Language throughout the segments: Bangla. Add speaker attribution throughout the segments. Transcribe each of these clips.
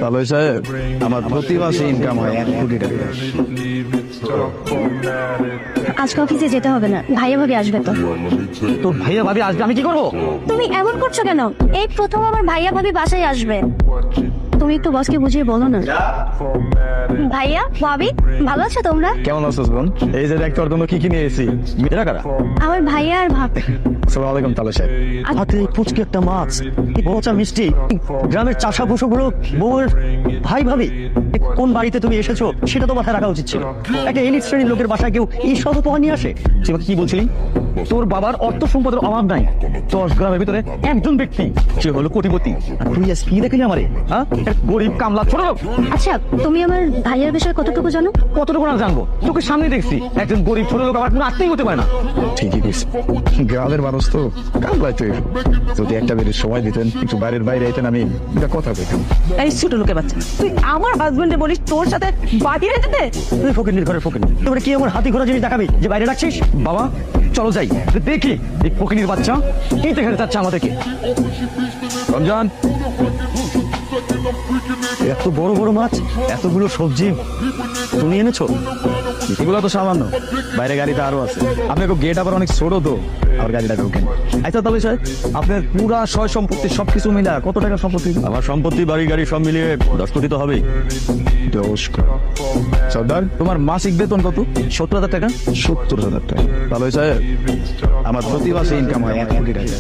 Speaker 1: তালয় সাহেব, আমার প্রতি মাসে ইনকাম হয় 1 কোটি টাকা।
Speaker 2: আজকে অফিসে যেতে হবে না, ভাইয়া ভাবি আসবে তো।
Speaker 1: তোর ভাইয়া ভাবি আসবে, আমি কি করবো?
Speaker 2: তুমি এমন করছো কেন? এই প্রথম আমার ভাইয়া ভাবি বাসায় আসবে। তুমি একটু বসকে বুঝিয়ে বলো না। ভাইয়া ভাবি ভালো আছো তোমরা?
Speaker 1: কেমন আছো বোন? এই যে দেখ, তোর জন্য কি কি নিয়ে এসেছি। মেয়েরা কারা?
Speaker 2: আমার ভাইয়া আর ভাবি।
Speaker 1: আসসালামু আলাইকুম তালয় সাহেব।
Speaker 3: হাতে ফুচকি একটা মাছ, বড়চা মিষ্টি, গ্রামের চাষা পশুগুলো বউয়ের ভাই ভাবি। কোন বাড়িতে তুমি এসেছো সেটা তো মাথায় রাখা উচিত ছিল। একটা এলিট শ্রেণীর লোকের বাসায় কেউ এই সব উপহার নিয়ে আসে?
Speaker 1: তুই কি বলছিলি? তোর বাবার অর্থ সম্পদের অভাব নাই। 10 গ্রামের ভিতরে একজন ব্যক্তি, সে হলো কোটিপতি। আর তুই আজ কি দেখলি আমারে? হ্যাঁ, গরিব কামলা ছোট লোক।
Speaker 2: আচ্ছা, তুমি আমার ভাইয়ার বিষয়ে কতটুকু জানো?
Speaker 1: কতটুকু না জানবো? তোকে সামনে দেখছি, একজন গরিব ছোট লোক আমার কোনো আত্মীয় হতে পারে না। ঠিকই কইস, গ্রামের মানুষ তো কামলায় তৈরি। যদি একটা বেরিয়ে সময় দিতেন, একটু বাইরের বাইরে আইতেন, আমি এটা কথা বলতাম।
Speaker 4: এই ছোট লোকের বাচ্চা, তুই আমার হাজবেন্ডে বলিস তোর সাথে বাইরে যেতে?
Speaker 3: তুই ফকির ঘরে ফকির, তোমরা কি আমার হাতি ঘোড়া জিনিস দেখাবি যে বাইরে রাখছিস?
Speaker 1: বাবা চলো যাই, দেখি এই ফকিনীর বাচ্চা কি দেখাতে চাচ্ছে আমাদেরকে। রমজান,
Speaker 3: এত বড় বড় মাছ, এতগুলো সবজি তুমি এনেছো?
Speaker 1: এগুলো তো সামান্য, বাইরে গাড়িতে আরো আছে। আপনাকে গেট আবার অনেক ছোট তো, আমার গাড়িটা ঢোকেন। আচ্ছা তাহলে সাহেব, আপনার পুরা সয় সম্পত্তি সবকিছু মিলা কত টাকা সম্পত্তি?
Speaker 3: আমার সম্পত্তি বাড়ি গাড়ি সব মিলিয়ে 10 কোটি তো হবেই।
Speaker 1: 10 কোটি। সর্দার, তোমার মাসিক বেতন কত?
Speaker 3: 70,000 টাকা।
Speaker 1: 70,000 টাকা। তাহলে সাহেব, আমার প্রতি মাসে ইনকাম হয় 1 কোটি টাকা।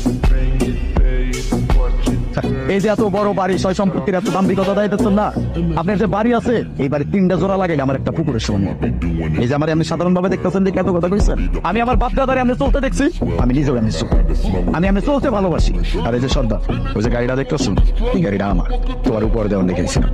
Speaker 1: এই যে এত বড় বাড়ি, সয় সম্পত্তির এত দাম্ভিকতা দিতেছেন না। আপনার যে বাড়ি আছে, এই বাড়ি 3টা জোড়া লাগাইলে আমার একটা পুকুরের সমান। এই যে আমার এমনি সাধারণ ভাবে দেখতেছেন যে এত কথা কইছেন, আমি আমার বাপ দাদারে এমনি চলতে দেখছি, আমি নিজেও এমনি আমি এমনি চলতে ভালোবাসি। আর এই যে সর্দার, ওই যে গাড়িটা দেখতেছেন, এই গাড়িটা আমার, তোমার উপর দেওয়ার দেখেছিলাম।